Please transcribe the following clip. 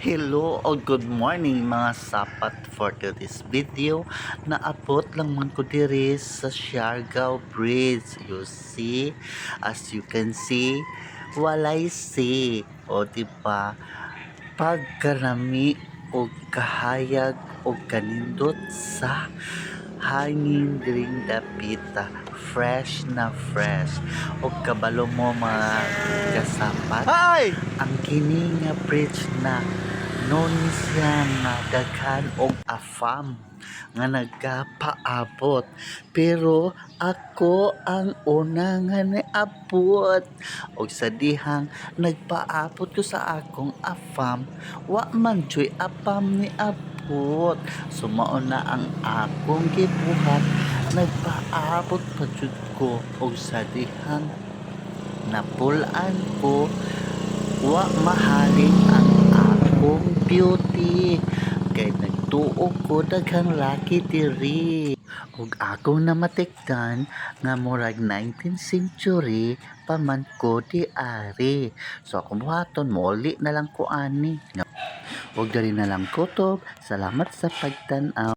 Hello o good morning mga sapat for today's video. Naabot lang man ko diri sa Siargao Bridge. You see, as you can see, walay see. O diba, pagkarami o kahayag o kanindot sa hangin diring dapita, fresh na fresh o kabalo mo mga kasapat. Hi! Ang kini nga bridge na nun siya nga daghan og afam nga nagapaabot, pero ako ang una nga naabot og sa dihang nagpaabot ko sa akong afam, wa man joy afam ni abot. Sumao na ang akong gibuhat, nagpaabot pa jud ko og sa dihang napulan ko, wa mahalin ang akong beauty kay nagtuo ko daghang laki diri ug akong namatikdan nga murag 19th century pa man ko di ari. So akong buhaton muli na lang ko ani ug dali na lang kutob. Salamat sa pagtan-aw.